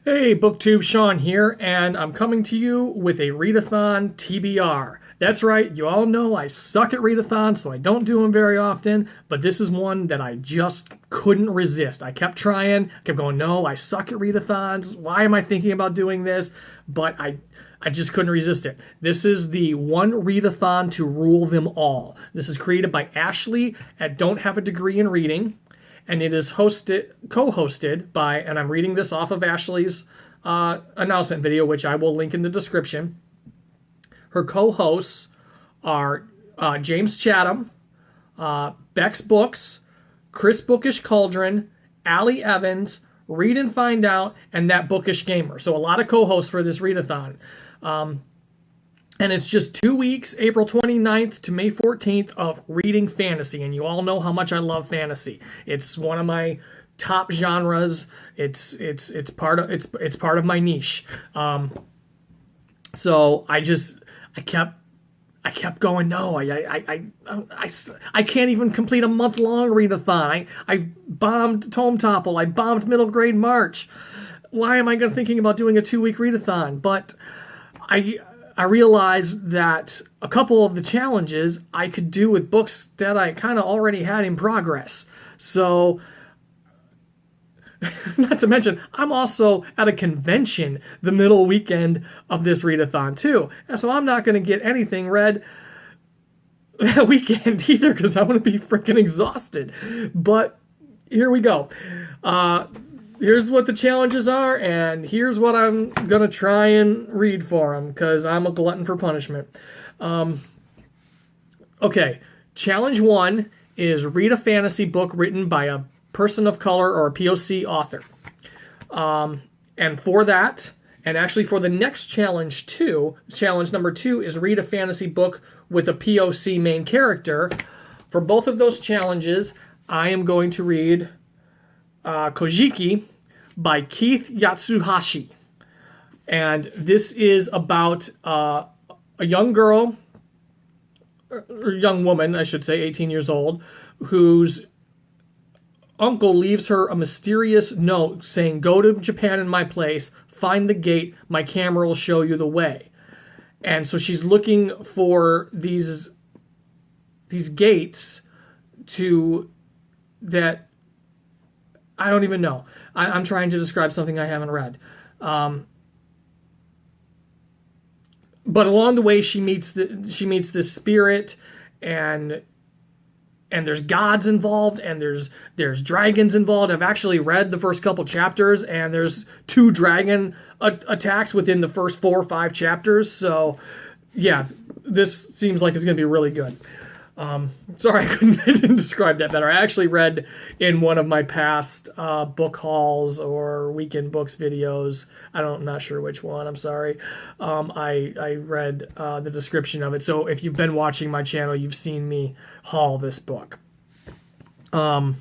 Hey, BookTube, Sean here, and I'm coming to you with a Readathon TBR. That's right, you all know I suck at Readathon, so I don't do them very often, but this is one that I just couldn't resist. I kept trying, kept going, no, I suck at Readathons, why am I thinking about doing this? But I just couldn't resist it. This is the one Readathon to rule them all. This is created by Ashley at Don't Have a Degree in Reading. And it is co-hosted by, and I'm reading this off of Ashley's announcement video, which I will link in the description. Her co-hosts are James Chatham, Bex Books, Chris Bookish Cauldron, Allie Evans, Read and Find Out, and That Bookish Gamer. So a lot of co-hosts for this readathon. And it's just 2 weeks, April 29th to May 14th, of reading fantasy. And you all know how much I love fantasy. It's one of my top genres. It's part of my niche. So I kept going, no, I can't even complete a month-long readathon. I bombed Tome Topple. I bombed Middle Grade March. Why am I thinking about doing a 2-week readathon? But I realized that a couple of the challenges I could do with books that I kind of already had in progress. So, not to mention, I'm also at a convention the middle weekend of this readathon too. And so I'm not going to get anything read that weekend either because I'm going to be freaking exhausted. But here we go. Here's what the challenges are, and here's what I'm going to try and read for them, because I'm a glutton for punishment. Okay, challenge 1 is read a fantasy book written by a person of color or a POC author. And for that, and actually for the next challenge 2, challenge number 2 is read a fantasy book with a POC main character. For both of those challenges, I am going to read Kojiki by Keith Yatsuhashi. And this is about a young girl, or young woman, I should say, 18 years old, whose uncle leaves her a mysterious note saying, "Go to Japan in my place, find the gate, my camera will show you the way." And so she's looking for these gates that I don't even know. I'm trying to describe something I haven't read. But along the way, she meets this spirit, and there's gods involved, and there's dragons involved. I've actually read the first couple chapters, and there's 2 dragon attacks within the first 4 or 5 chapters. So, yeah, this seems like it's going to be really good. Sorry, I didn't describe that better. I actually read in one of my past book hauls or weekend books videos. I'm not sure which one. I'm sorry. I read the description of it. So if you've been watching my channel, you've seen me haul this book. But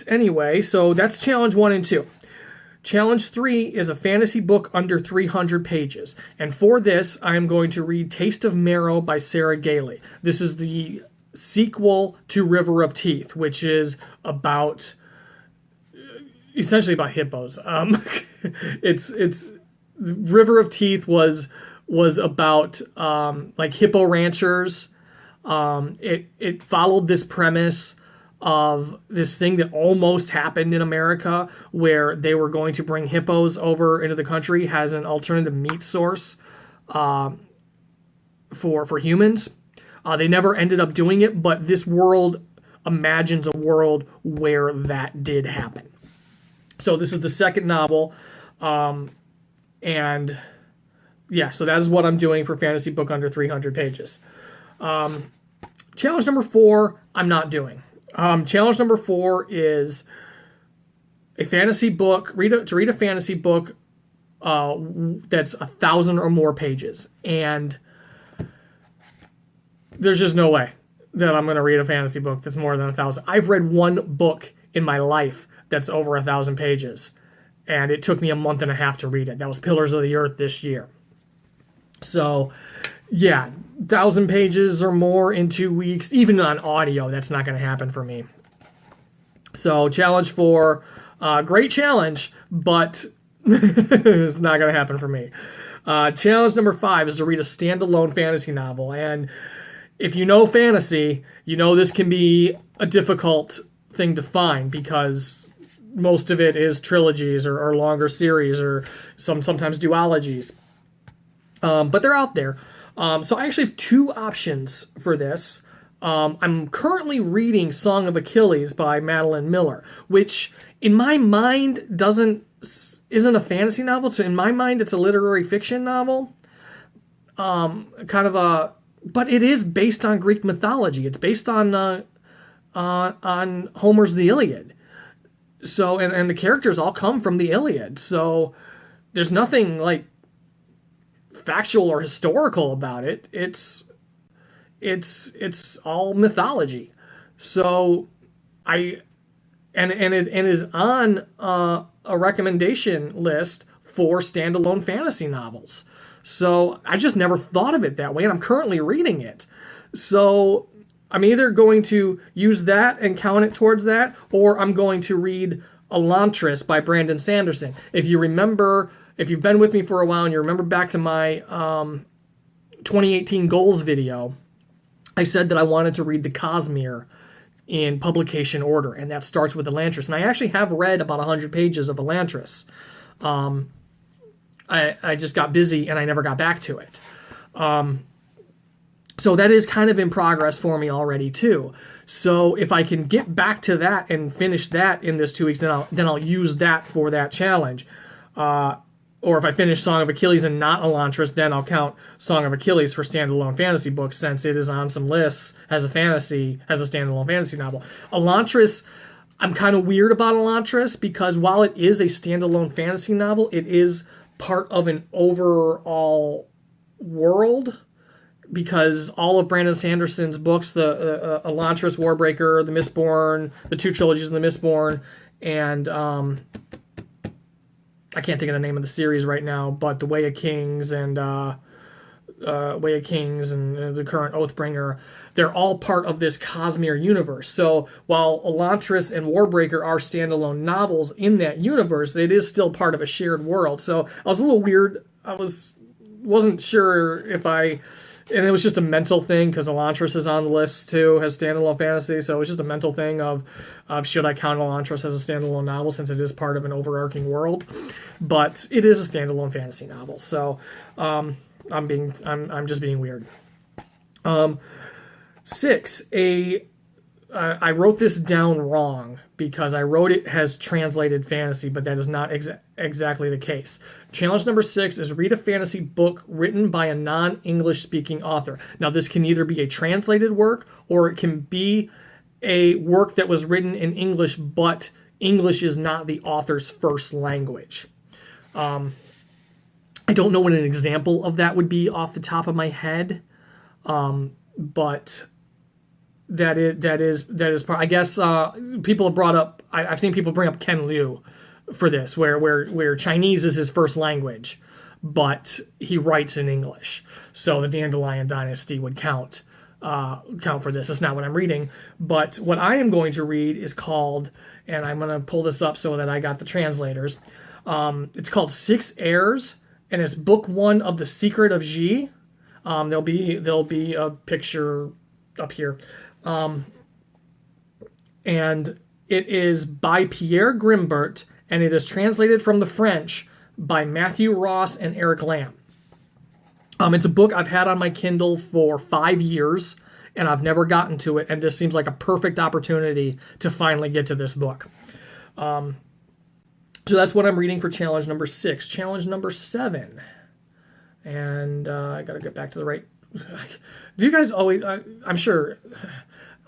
anyway, so that's challenge 1 and 2. Challenge 3 is a fantasy book under 300 pages. And for this, I am going to read Taste of Marrow by Sarah Gailey. This is the sequel to River of Teeth, which is essentially about hippos. It's River of Teeth was about like hippo ranchers. It followed this premise of this thing that almost happened in America, where they were going to bring hippos over into the country as an alternative meat source for humans. They never ended up doing it, but this world imagines a world where that did happen. So this is the second novel, and yeah, so that is what I'm doing for fantasy book under 300 pages. Challenge number 4, I'm not doing. Challenge number 4 is a fantasy book. Read a fantasy book that's 1,000 or more pages, and there's just no way that I'm going to read a fantasy book that's more than 1,000. I've read one book in my life that's over 1,000 pages, and it took me a month and a half to read it. That was Pillars of the Earth this year. So, yeah, 1,000 pages or more in 2 weeks, even on audio, that's not going to happen for me. So challenge 4, Great challenge, but it's not going to happen for me. Challenge number 5 is to read a standalone fantasy novel. And if you know fantasy, you know this can be a difficult thing to find because most of it is trilogies or longer series or sometimes duologies. But they're out there. So I actually have 2 options for this. I'm currently reading Song of Achilles by Madeline Miller, which in my mind isn't a fantasy novel. So in my mind, it's a literary fiction novel. But it is based on Greek mythology. It's based on Homer's The Iliad. So and the characters all come from the Iliad. So there's nothing like factual or historical about it. It's all mythology. So it is on a recommendation list for standalone fantasy novels. So I just never thought of it that way, and I'm currently reading it. So I'm either going to use that and count it towards that, or I'm going to read Elantras by Brandon Sanderson. If you remember, if you've been with me for a while and you remember back to my 2018 goals video, I said that I wanted to read the Cosmere in publication order, and that starts with Elantras. And I actually have read about 100 pages of Elantras. I just got busy and I never got back to it. So that is kind of in progress for me already too. So if I can get back to that and finish that in this 2 weeks, then I'll use that for that challenge. Or if I finish Song of Achilles and not Elantras, then I'll count Song of Achilles for standalone fantasy books, since it is on some lists as a standalone fantasy novel. Elantras, I'm kind of weird about Elantras because while it is a standalone fantasy novel, it is part of an overall world, because all of Brandon Sanderson's books, the Elantras, Warbreaker, The Mistborn, the 2 trilogies of The Mistborn, and I can't think of the name of the series right now, but The Way of Kings and the current Oathbringer, they're all part of this Cosmere universe. So while Elantras and Warbreaker are standalone novels in that universe, it is still part of a shared world. So I was a little weird. I wasn't sure if and it was just a mental thing because Elantras is on the list too, has standalone fantasy. So it was just a mental thing of should I count Elantras as a standalone novel since it is part of an overarching world, but it is a standalone fantasy novel. So I'm just being weird. 6, I wrote this down wrong because I wrote it as translated fantasy, but that is not exactly the case. Challenge number 6 is read a fantasy book written by a non-English speaking author. Now, this can either be a translated work or it can be a work that was written in English, but English is not the author's first language. I don't know what an example of that would be off the top of my head, but that is part. I guess people have brought up. I've seen people bring up Ken Liu for this, where Chinese is his first language, but he writes in English. So the Dandelion Dynasty would count for this. That's not what I'm reading, but what I am going to read is called, and I'm going to pull this up so that I got the translators. It's called 6 Heirs, and it's book 1 of The Secret of Xi. There'll be a picture up here. And it is by Pierre Grimbert, and it is translated from the French by Matthew Ross and Eric Lamb. It's a book I've had on my Kindle for 5 years, and I've never gotten to it, and this seems like a perfect opportunity to finally get to this book. So that's what I'm reading for challenge number 6. Challenge number 7. And I got to get back to the right... Do you guys always... I'm sure...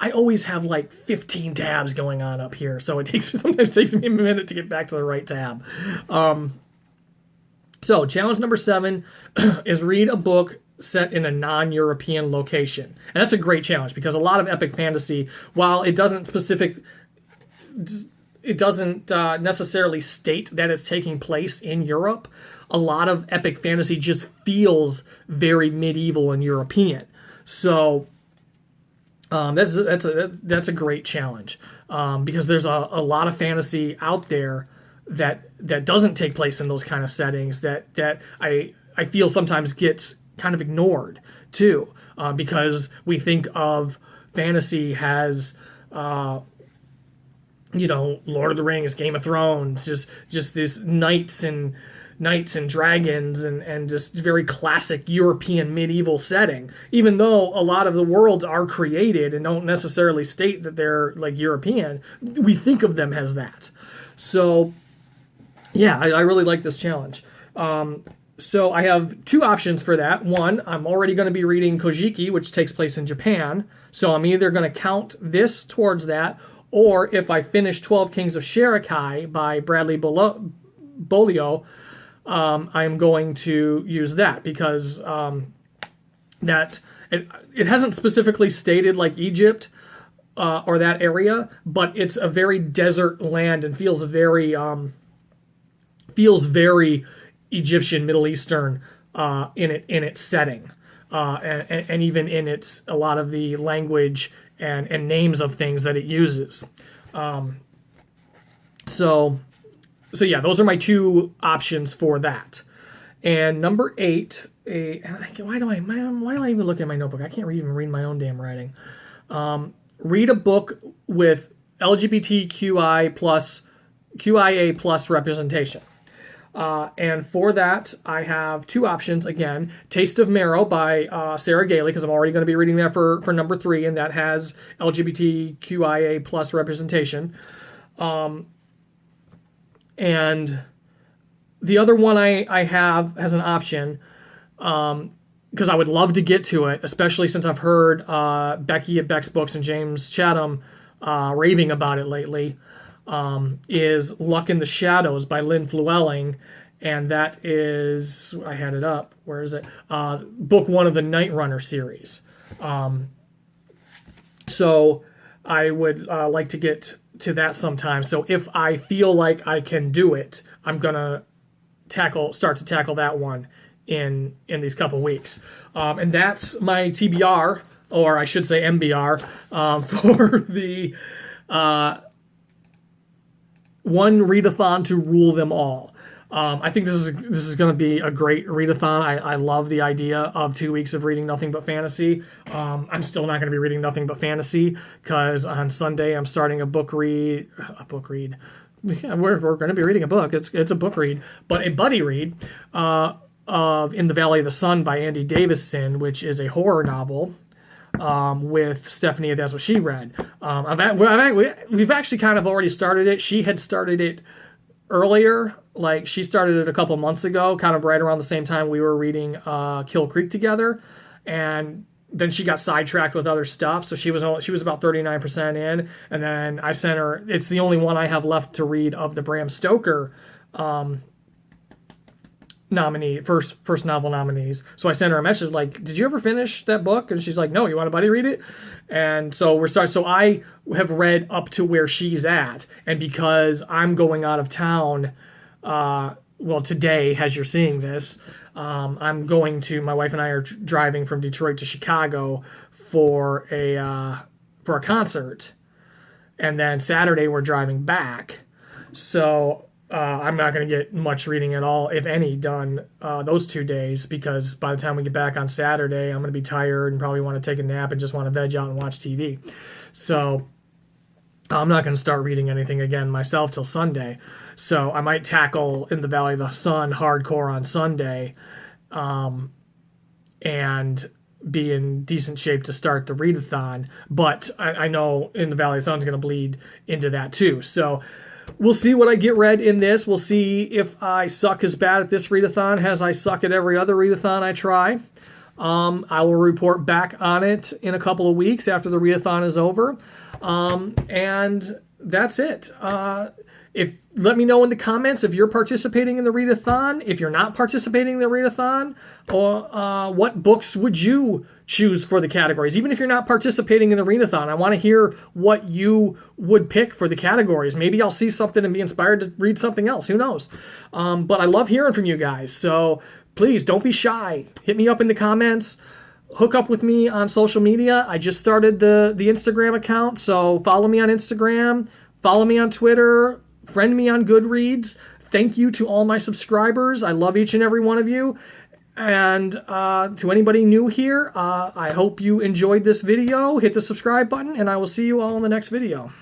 I always have like 15 tabs going on up here, so sometimes takes me a minute to get back to the right tab. So challenge number 7 is read a book set in a non-European location. And that's a great challenge because a lot of epic fantasy, while it doesn't necessarily state that it's taking place in Europe, a lot of epic fantasy just feels very medieval and European. So that's a great challenge. because there's a lot of fantasy out there that doesn't take place in those kind of settings that I feel sometimes gets kind of ignored too, because we think of fantasy as Lord of the Rings, Game of Thrones, just this knights and dragons and just very classic European medieval setting, even though a lot of the worlds are created and don't necessarily state that they're like European. We think of them as that. So yeah, I really like this challenge. So I have two options for that. One, I'm already going to be reading Kojiki, which takes place in Japan. So I'm either going to count this towards that, or if I finish 12 Kings of Shirakai by Bradley Bolio, I'm going to use that because that it hasn't specifically stated like Egypt or that area, but it's a very desert land and feels very Egyptian, Middle Eastern in its setting, and even in its a lot of the language and names of things that it uses. So yeah, those are my two options for that. And number 8, why do I even look at my notebook? I can't even read my own damn writing. Read a book with LGBTQI plus QIA plus representation. And for that, I have two options. Again, Taste of Marrow by Sarah Gailey, because I'm already going to be reading that for number 3, and that has LGBTQIA plus representation. And the other one I have as an option, because I would love to get to it, especially since I've heard Becky at Beck's Books and James Chatham raving about it lately, is Luck in the Shadows by Lynn Flewelling, and that is, I had it up, where is it? Book 1 of the Night Runner series. So I would like to get to that sometime. So if I feel like I can do it, I'm gonna start to tackle that one in these couple weeks. And that's my TBR, or I should say MBR, for the one readathon to rule them all. I think this is going to be a great readathon. I love the idea of 2 weeks of reading nothing but fantasy. I'm still not going to be reading nothing but fantasy because on Sunday I'm starting a book read. Yeah, we're going to be reading a book. It's a book read, but a buddy read of In the Valley of the Sun by Andy Davison, which is a horror novel. With Stephanie, that's what she read. We've actually kind of already started it. She had started it earlier, like she started it a couple months ago, kind of right around the same time we were reading Kill Creek together, and then she got sidetracked with other stuff. So she was about 39% in, and then I sent her. It's the only one I have left to read of the Bram Stoker first novel nominees. So I sent her a message like, did you ever finish that book? And she's like, no, you want a buddy read it? And so we're starting. So I have read up to where she's at. And because I'm going out of town, today, as you're seeing this, my wife and I are driving from Detroit to Chicago for a concert. And then Saturday we're driving back. So I'm not going to get much reading at all, if any, done those 2 days, because by the time we get back on Saturday, I'm going to be tired and probably want to take a nap and just want to veg out and watch TV. So I'm not going to start reading anything again myself till Sunday. So I might tackle In the Valley of the Sun hardcore on Sunday and be in decent shape to start the readathon. But I know In the Valley of the Sun is going to bleed into that too. So we'll see what I get read in this. We'll see if I suck as bad at this readathon as I suck at every other readathon I try. I will report back on it in a couple of weeks after the readathon is over. And that's it. Let me know in the comments if you're participating in the readathon, if you're not participating in the readathon, or what books would you choose for the categories. Even if you're not participating in the readathon, I want to hear what you would pick for the categories. Maybe I'll see something and be inspired to read something else. Who knows? But I love hearing from you guys. So please don't be shy. Hit me up in the comments. hook up with me on social media. I just started the Instagram account, so follow me on Instagram, follow me on Twitter, friend me on Goodreads. Thank you to all my subscribers. I love each and every one of you. And to anybody new here, I hope you enjoyed this video. Hit the subscribe button, and I will see you all in the next video.